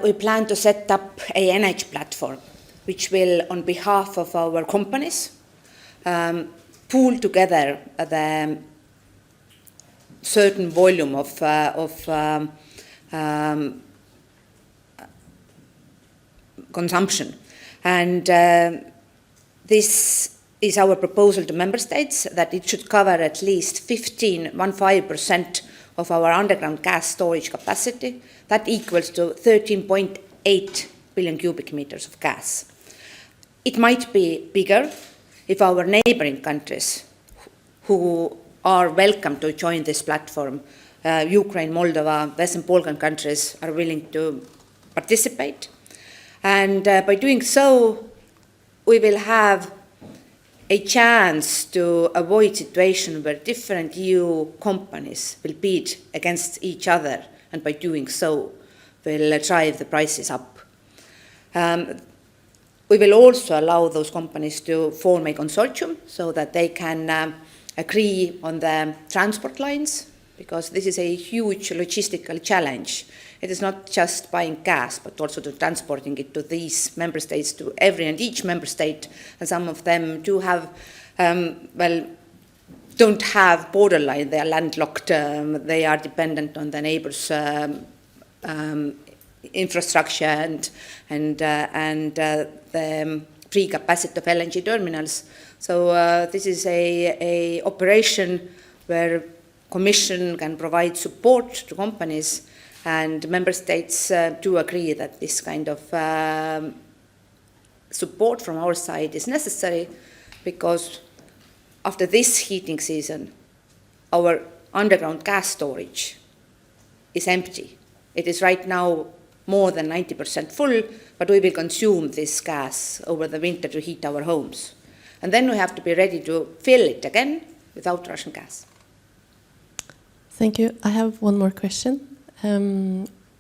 we plan to set up an energy platform, which will, on behalf of our companies, pool together the certain volume of consumption. And this is our proposal to member states, that it should cover at least 15% of our underground gas storage capacity. That equals to 13.8 billion cubic meters of gas. It might be bigger if our neighboring countries, who are welcome to join this platform, Ukraine, Moldova, Western Balkan countries, are willing to participate. And by doing so, we will have a chance to avoid a situation where different EU companies will bid against each other, and by doing so, will drive the prices up. We will also allow those companies to form a consortium so that they can agree on the transport lines, because this is a huge logistical challenge. It is not just buying gas, but also to transporting it to these member states, to every and each member state. And some of them do have, don't have borderline. They are landlocked. They are dependent on the neighbors' infrastructure and the free capacity of LNG terminals. So this is a operation where Commission can provide support to companies, and member states do agree that this kind of support from our side is necessary, because after this heating season, our underground gas storage is empty. It is right now more than 90% full, but we will consume this gas over the winter to heat our homes. And then we have to be ready to fill it again without Russian gas. Thank you. I have one more question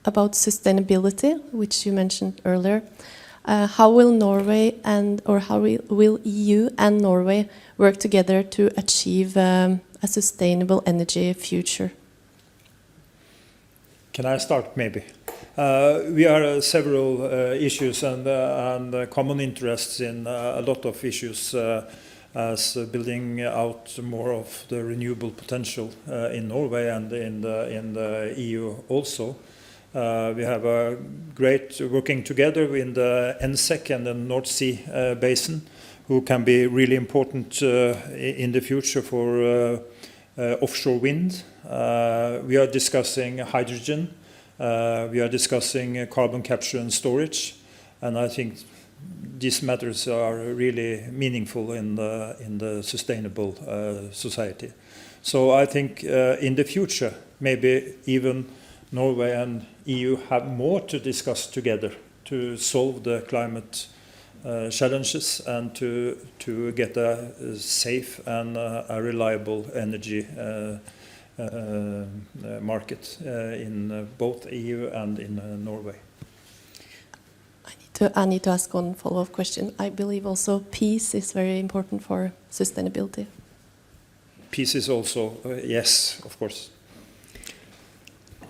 about sustainability, which you mentioned earlier. How will Norway how will EU and Norway work together to achieve a sustainable energy future? Can I start, maybe? We are several issues and common interests in a lot of issues, as building out more of the renewable potential in Norway and in the EU also. We have a great working together in the NSEC and the North Sea basin, who can be really important in the future for offshore wind. We are discussing hydrogen. We are discussing carbon capture and storage, and I think these matters are really meaningful in the sustainable society. So I think in the future, maybe even Norway and EU have more to discuss together to solve the climate challenges and to get a safe and a reliable energy market in both EU and in Norway. I need to ask one follow-up question. I believe also peace is very important for sustainability. Peace is also, yes, of course.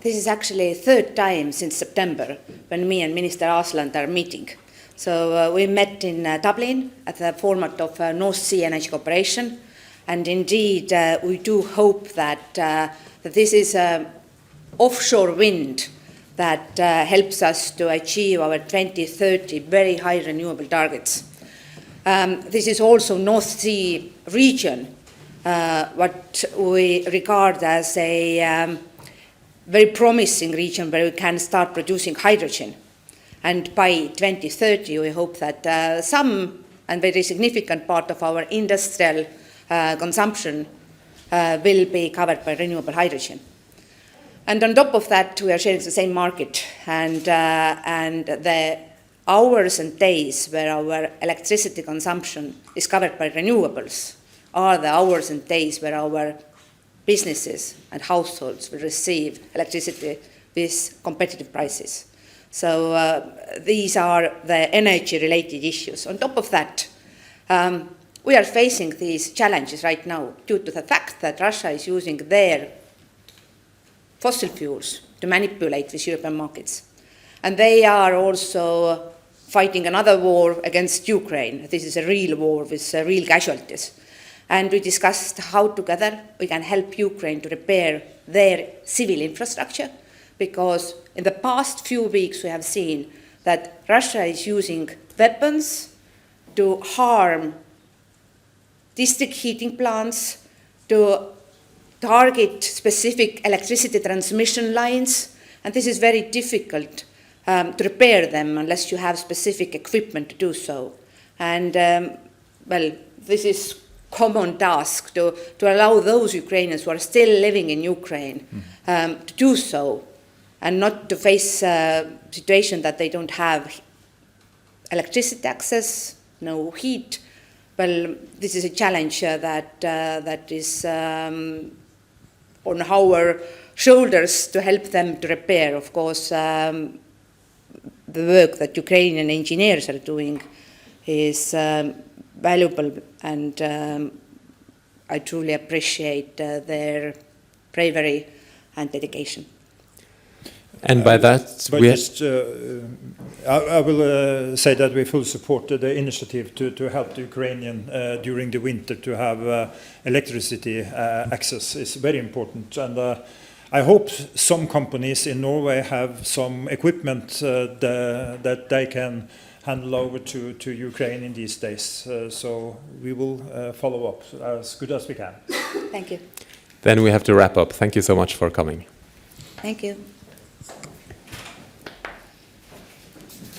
This is actually the third time since September when me and Minister Aasland are meeting. So we met in Dublin at the format of North Sea Energy Cooperation, and indeed we do hope that this is offshore wind that helps us to achieve our 2030 very high renewable targets. This is also North Sea region, what we regard as a very promising region where we can start producing hydrogen. And by 2030, we hope that some and very significant part of our industrial consumption will be covered by renewable hydrogen. And on top of that, we are sharing the same market, and the hours and days where our electricity consumption is covered by renewables are the hours and days where our businesses and households will receive electricity with competitive prices. So these are the energy-related issues. On top of that, we are facing these challenges right now due to the fact that Russia is using their fossil fuels to manipulate these European markets. And they are also fighting another war against Ukraine. This is a real war with real casualties. And we discussed how together we can help Ukraine to repair their civil infrastructure, because in the past few weeks we have seen that Russia is using weapons to harm district heating plants, to target specific electricity transmission lines, and this is very difficult to repair them unless you have specific equipment to do so. And well, this is common task to allow those Ukrainians who are still living in Ukraine to do so, and not to face a situation that they don't have electricity access, no heat. Well, this is a challenge that is on our shoulders to help them to repair. Of course, the work that Ukrainian engineers are doing is valuable, and I truly appreciate their bravery and dedication. And by that, But just, I will say that we fully support the initiative to help the Ukrainian during the winter to have electricity access. Is very important, and I hope some companies in Norway have some equipment that they can handle over to Ukraine in these days. So we will follow up as good as we can. Thank you. then we have to wrap up. Thank you so much for coming. Thank you.